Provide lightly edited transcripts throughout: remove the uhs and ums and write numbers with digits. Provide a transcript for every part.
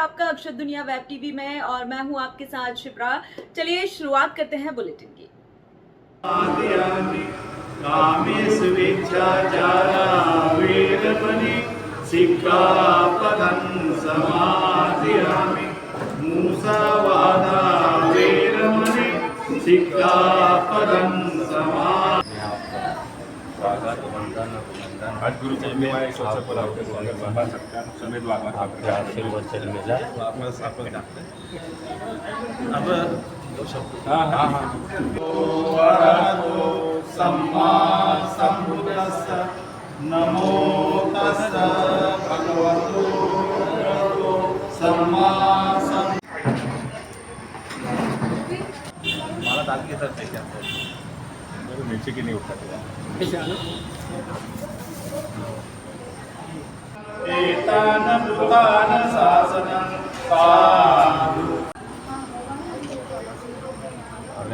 आपका अक्षत दुनिया web TV में और मैं हूं आपके साथ शिप्रा। चलिए शुरुआत करते हैं बुलेटिन की। आज गुरु पूर्णिमा है, इस अवसर पर आपके स्वागत संभाल सकते हैं समेत वागवान आपका आशीर्वाद चल मिला अब सम्मा सम्बुद्धस्स नमो तस्स भगवतो अरहतो सम्मा हमारा दाल की तरफ से क्या नीचे की नहीं उठाते एतान भूतान शासनं साधु और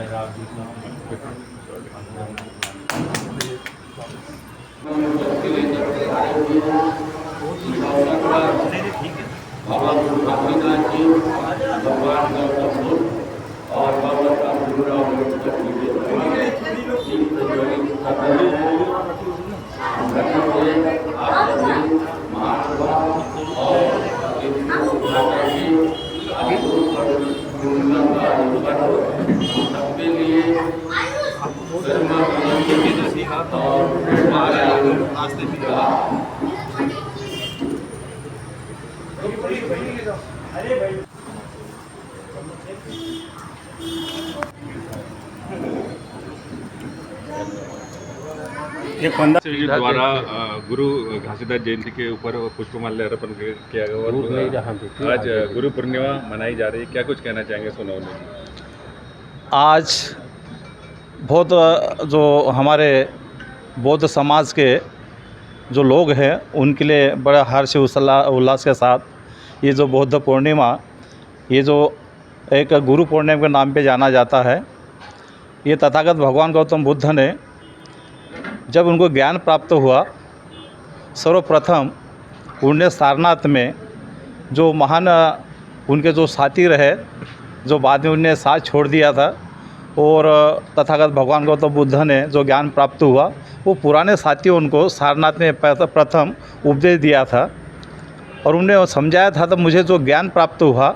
जी द्वारा गुरु घासीदास जयंती के ऊपर पुष्पमाल्य अर्पण किया गया और आज गुरु पूर्णिमा मनाई जा रही है, क्या कुछ कहना चाहेंगे सोनौर में? आज बहुत जो हमारे बौद्ध समाज के जो लोग हैं उनके लिए बड़ा हर्ष उल्लास के साथ ये जो बौद्ध पूर्णिमा, ये जो एक गुरु पूर्णिमा के नाम पे जाना जाता है, ये तथागत भगवान गौतम बुद्ध ने जब उनको ज्ञान प्राप्त हुआ, सर्वप्रथम उन्हें सारनाथ में जो महान उनके जो साथी रहे, जो बाद में उन्हें साथ छोड़ दिया था, और तथागत भगवान गौतम बुद्ध ने जो ज्ञान प्राप्त हुआ वो पुराने साथियों उनको सारनाथ में प्रथम उपदेश दिया था और उन्हें समझाया था। तो मुझे जो ज्ञान प्राप्त हुआ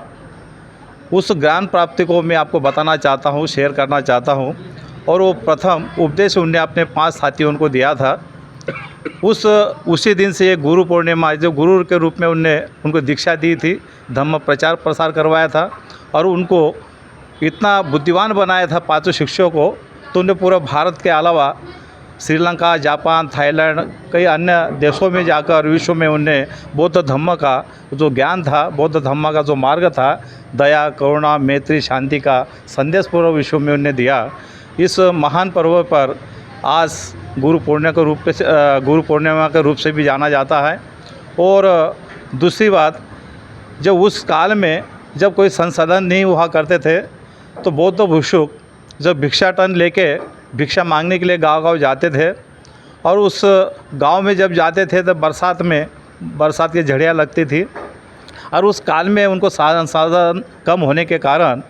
उस ज्ञान प्राप्ति को मैं आपको बताना चाहता हूँ, शेयर करना चाहता हूँ। और वो प्रथम उपदेश उन्हें अपने 5 साथियों को दिया था। उसी दिन से ये गुरु पूर्णिमा, जो गुरु के रूप में उनको दीक्षा दी थी, धम्म प्रचार प्रसार करवाया था और उनको इतना बुद्धिमान बनाया था 5 शिष्यों को। तो उन्हें पूरा भारत के अलावा श्रीलंका, जापान, थाईलैंड, कई अन्य देशों में जाकर विश्व में उन्हें बौद्ध धम्म का जो ज्ञान था, बौद्ध धम्म का जो मार्ग था, दया, करुणा, मैत्री, शांति का संदेश पूरा विश्व में उन्हें दिया। इस महान पर्व पर आज गुरु पूर्णिमा के रूप से भी जाना जाता है। और दूसरी बात, जब उस काल में जब कोई संसाधन नहीं हुआ करते थे तो बौद्ध भिक्षुक जब भिक्षाटन लेके भिक्षा मांगने के लिए गांव-गांव जाते थे और उस गांव में जब जाते थे तो बरसात की झड़ियाँ लगती थी और उस काल में उनको संसाधन कम होने के कारण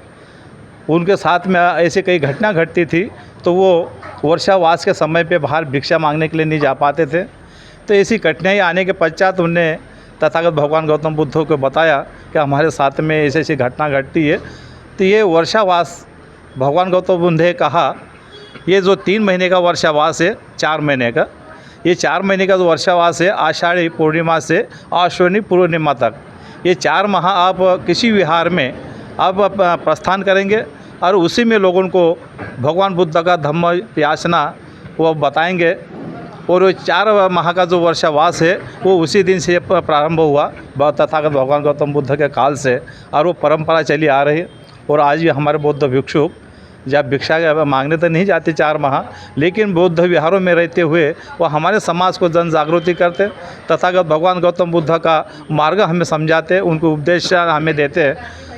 उनके साथ में ऐसे कई घटना घटती थी, तो वो वर्षावास के समय पे बाहर भिक्षा मांगने के लिए नहीं जा पाते थे। तो ऐसी कठिनाई आने के पश्चात उन्हें तथागत भगवान गौतम बुद्ध को बताया कि हमारे साथ में ऐसी घटना घटती है। तो ये वर्षावास भगवान गौतम बुद्ध ने कहा, ये जो 3 महीने का वर्षावास है, 4 महीने का, ये 4 महीने का जो वर्षावास है, आषाढ़ी पूर्णिमा से आश्विनी पूर्णिमा तक, ये 4 माह आप किसी विहार में आप प्रस्थान करेंगे और उसी में लोगों को भगवान बुद्ध का धम्म याचना वो बताएंगे। और वो 4 माह का जो वर्षावास है वो उसी दिन से प्रारंभ हुआ तथागत भगवान गौतम बुद्ध के काल से, और वो परंपरा चली आ रही। और आज भी हमारे बौद्ध भिक्षुक जब भिक्षा मांगने तो नहीं जाते 4 माह, लेकिन बौद्ध विहारों में रहते हुए वो हमारे समाज को जन जागृति करते, तथागत भगवान गौतम बुद्ध का मार्ग हमें समझाते, उनको उपदेश हमें देते।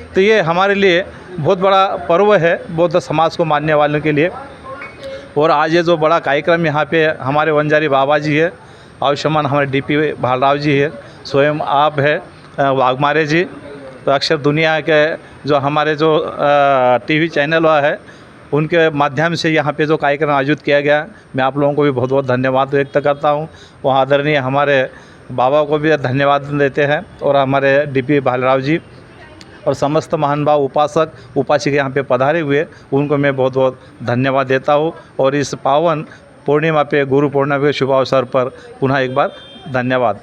तो ये हमारे लिए बहुत बड़ा पर्व है बौद्ध समाज को मानने वालों के लिए। और आज ये जो बड़ा कार्यक्रम यहाँ पे हमारे वंजारी बाबा जी है, आयुष्मान हमारे DP भालराव जी है, स्वयं आप है वाघमारे जी, तो अक्सर दुनिया के जो हमारे जो टीवी चैनल है उनके माध्यम से यहाँ पे जो कार्यक्रम आयोजित किया गया, मैं आप लोगों को भी बहुत बहुत धन्यवाद व्यक्त करता हूँ। वहाँ आदरणीय हमारे बाबा को भी धन्यवाद देते हैं और हमारे डीपी भालेराव जी और समस्त महान भाव उपासक उपासिका यहाँ पे पधारे हुए उनको मैं बहुत बहुत धन्यवाद देता हूँ। और इस पावन पूर्णिमा पे, गुरु पूर्णिमा के शुभ अवसर पर पुनः एक बार धन्यवाद।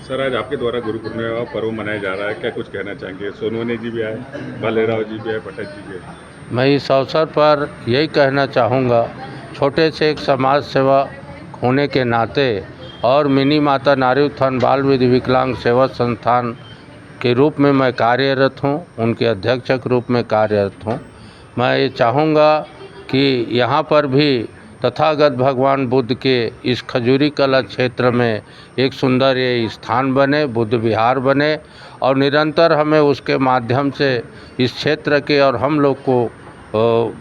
सर, आज आपके द्वारा गुरु पूर्णिमा पर्व मनाया जा रहा है, क्या कुछ कहना चाहेंगे? सोनवने जी भी आए, भालेराव जी भी आए, भट्ट जी भी आए। मैं इस अवसर पर यही कहना चाहूँगा, छोटे से एक समाज सेवा होने के नाते और मिनी माता नारी उत्थान बाल विधि विकलांग सेवा संस्थान के रूप में मैं कार्यरत हूँ, उनके अध्यक्ष के रूप में कार्यरत हूँ। मैं ये चाहूँगा कि यहाँ पर भी तथागत भगवान बुद्ध के इस खजूरी कला क्षेत्र में एक सुंदर ये स्थान बने, बुद्ध विहार बने और निरंतर हमें उसके माध्यम से इस क्षेत्र के और हम लोग को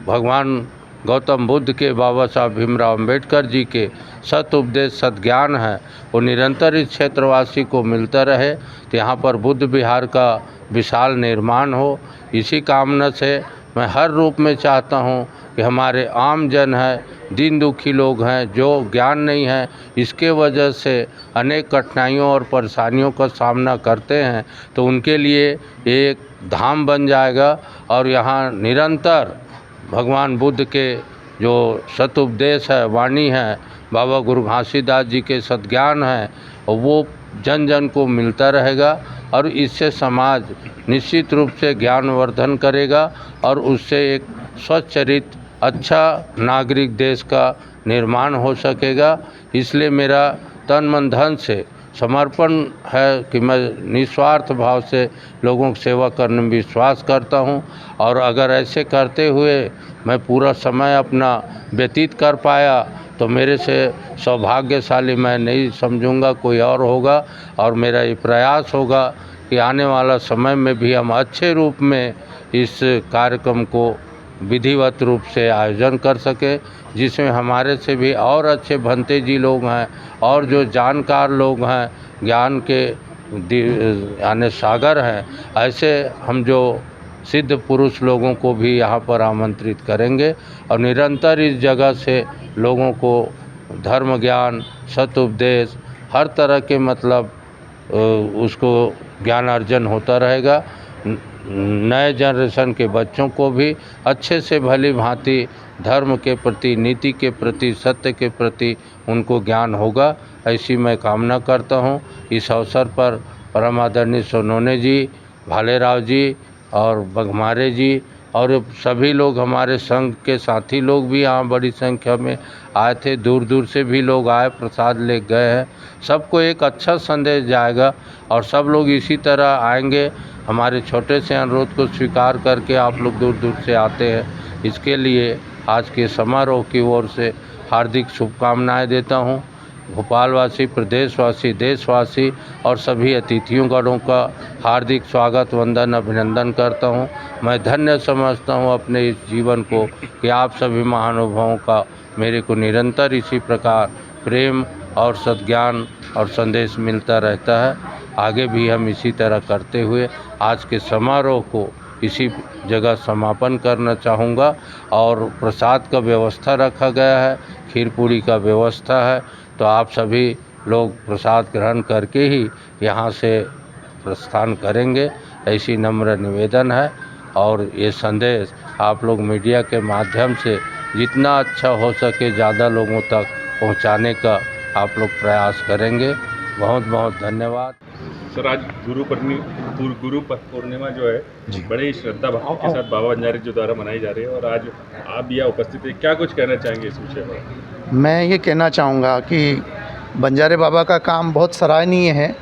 भगवान गौतम बुद्ध के, बाबा साहब भीमराव अंबेडकर जी के सत उपदेश सद्ज्ञान है वो निरंतर इस क्षेत्रवासी को मिलता रहे। तो यहाँ पर बुद्ध विहार का विशाल निर्माण हो, इसी कामना से मैं हर रूप में चाहता हूँ कि हमारे आम जन है, दीन दुखी लोग हैं, जो ज्ञान नहीं है, इसके वजह से अनेक कठिनाइयों और परेशानियों का सामना करते हैं, तो उनके लिए एक धाम बन जाएगा। और यहाँ निरंतर भगवान बुद्ध के जो सतुपदेश है, वाणी है, बाबा गुरु घासीदास जी के सद्ज्ञान है, वो जन जन को मिलता रहेगा और इससे समाज निश्चित रूप से ज्ञानवर्धन करेगा और उससे एक स्वचरित अच्छा नागरिक देश का निर्माण हो सकेगा। इसलिए मेरा तन मन धन से समर्पण है कि मैं निस्वार्थ भाव से लोगों की सेवा करने में विश्वास करता हूं। और अगर ऐसे करते हुए मैं पूरा समय अपना व्यतीत कर पाया तो मेरे से सौभाग्यशाली मैं नहीं समझूंगा, कोई और होगा। और मेरा ये प्रयास होगा कि आने वाला समय में भी हम अच्छे रूप में इस कार्यक्रम को विधिवत रूप से आयोजन कर सके, जिसमें हमारे से भी और अच्छे भंते जी लोग हैं और जो जानकार लोग हैं, ज्ञान के यानी सागर हैं, ऐसे हम जो सिद्ध पुरुष लोगों को भी यहाँ पर आमंत्रित करेंगे और निरंतर इस जगह से लोगों को धर्म ज्ञान, सतुपदेश, हर तरह के मतलब उसको ज्ञान अर्जन होता रहेगा। नए जनरेशन के बच्चों को भी अच्छे से भली भांति धर्म के प्रति, नीति के प्रति, सत्य के प्रति उनको ज्ञान होगा, ऐसी मैं कामना करता हूँ। इस अवसर पर परम आदरणीय सोनवने जी, भालेराव जी और बघमारे जी और सभी लोग, हमारे संघ के साथी लोग भी यहाँ बड़ी संख्या में आए थे, दूर दूर से भी लोग आए, प्रसाद ले गए हैं। सबको एक अच्छा संदेश जाएगा और सब लोग इसी तरह आएंगे। हमारे छोटे से अनुरोध को स्वीकार करके आप लोग दूर दूर से आते हैं, इसके लिए आज के समारोह की ओर से हार्दिक शुभकामनाएं देता हूं। भोपालवासी, प्रदेशवासी, देशवासी और सभी अतिथियों का हार्दिक स्वागत, वंदन, अभिनंदन करता हूं। मैं धन्य समझता हूं अपने इस जीवन को कि आप सभी महानुभावों का मेरे को निरंतर इसी प्रकार प्रेम और सद्ज्ञान और संदेश मिलता रहता है। आगे भी हम इसी तरह करते हुए आज के समारोह को इसी जगह समापन करना चाहूँगा। और प्रसाद का व्यवस्था रखा गया है, खीर पूरी का व्यवस्था है, तो आप सभी लोग प्रसाद ग्रहण करके ही यहाँ से प्रस्थान करेंगे, ऐसी नम्र निवेदन है। और ये संदेश आप लोग मीडिया के माध्यम से जितना अच्छा हो सके ज़्यादा लोगों तक पहुँचाने का आप लोग प्रयास करेंगे। बहुत बहुत धन्यवाद। सर, आज गुरु पूर्णिमा जो है बड़े ही श्रद्धा भक्ति के साथ बाबा बंजारे जी द्वारा मनाई जा रही है और आज आप भी यहाँ उपस्थित हैं, क्या कुछ कहना चाहेंगे इस विषय पर? मैं ये कहना चाहूँगा कि बंजारे बाबा का काम बहुत सराहनीय है।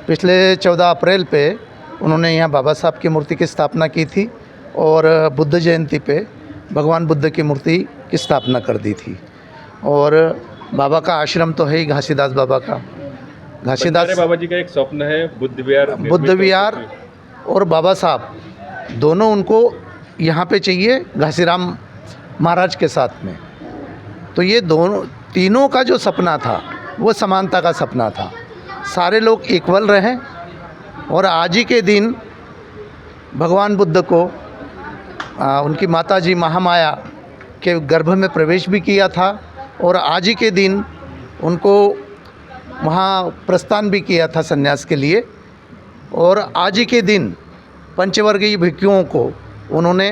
पिछले 14 अप्रैल पे उन्होंने यहाँ बाबा साहब की मूर्ति की स्थापना की थी और बुद्ध जयंती पे भगवान बुद्ध की मूर्ति की स्थापना कर दी थी। और बाबा का आश्रम तो है ही घासीदास बाबा का। घासीदास बाबा जी का एक स्वप्न है बुद्ध विहार और बाबा साहब दोनों उनको यहाँ पे चाहिए घासीराम महाराज के साथ में। तो ये दोनों तीनों का जो सपना था वो समानता का सपना था, सारे लोग इक्वल रहें और आज ही के दिन भगवान बुद्ध को उनकी माता जी महामाया के गर्भ में प्रवेश भी किया था और आज ही के दिन उनको वहाँ प्रस्थान भी किया था संन्यास के लिए। और आज ही के दिन पंचवर्गीय भिक्षुओं को उन्होंने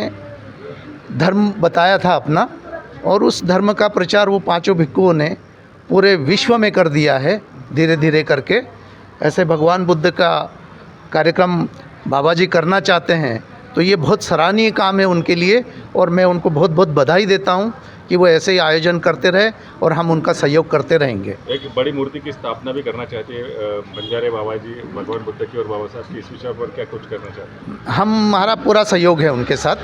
धर्म बताया था अपना, और उस धर्म का प्रचार वो पांचों भिक्षुओं ने पूरे विश्व में कर दिया है धीरे धीरे करके। ऐसे भगवान बुद्ध का कार्यक्रम बाबा जी करना चाहते हैं तो ये बहुत सराहनीय काम है उनके लिए, और मैं उनको बहुत बहुत बधाई देता हूँ कि वो ऐसे ही आयोजन करते रहे और हम उनका सहयोग करते रहेंगे। एक बड़ी मूर्ति की स्थापना भी करना चाहते हैं बंजारे बाबा जी, भगवान बुद्ध की और बाबा साहब की, इस विषय पर क्या कुछ करना चाहते हैं? हमारा पूरा सहयोग है उनके साथ,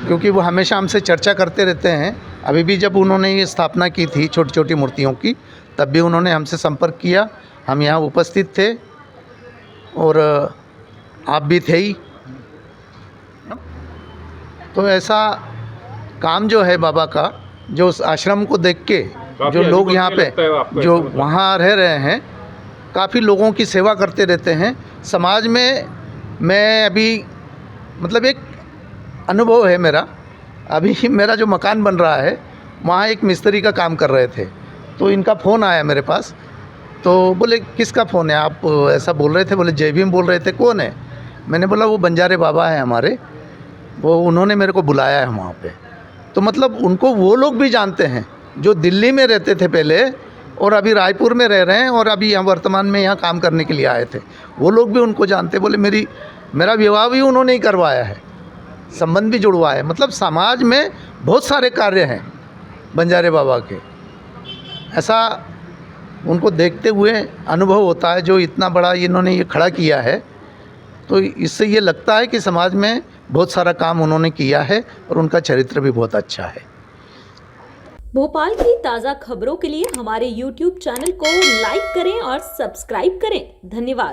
क्योंकि वो हमेशा हमसे चर्चा करते रहते हैं। अभी भी जब उन्होंने ये स्थापना की थी छोटी छोटी मूर्तियों की, तब भी उन्होंने हमसे संपर्क किया, हम यहाँ उपस्थित थे और आप भी थे ही। तो ऐसा काम जो है बाबा का, जो उस आश्रम को देख के जो लोग यहाँ पे जो वहाँ रह रहे हैं, काफ़ी लोगों की सेवा करते रहते हैं समाज में। मैं अभी मतलब एक अनुभव है मेरा, अभी मेरा जो मकान बन रहा है वहाँ एक मिस्त्री का काम कर रहे थे, तो इनका फ़ोन आया मेरे पास। तो बोले किसका फ़ोन है, आप ऐसा बोल रहे थे? बोले जय भीम बोल रहे थे, कौन है? मैंने बोला वो बंजारे बाबा हैं हमारे, वो उन्होंने मेरे को बुलाया है वहाँ पे। तो मतलब उनको वो लोग भी जानते हैं जो दिल्ली में रहते थे पहले और अभी रायपुर में रह रहे हैं और अभी यहाँ वर्तमान में यहाँ काम करने के लिए आए थे, वो लोग भी उनको जानते। बोले मेरा विवाह भी उन्होंने ही करवाया है, संबंध भी जुड़वाया है। मतलब समाज में बहुत सारे कार्य हैं बंजारे बाबा के, ऐसा उनको देखते हुए अनुभव होता है। जो इतना बड़ा इन्होंने ये खड़ा किया है, तो इससे ये लगता है कि समाज में बहुत सारा काम उन्होंने किया है और उनका चरित्र भी बहुत अच्छा है। भोपाल की ताज़ा खबरों के लिए हमारे YouTube चैनल को लाइक करें और सब्सक्राइब करें। धन्यवाद।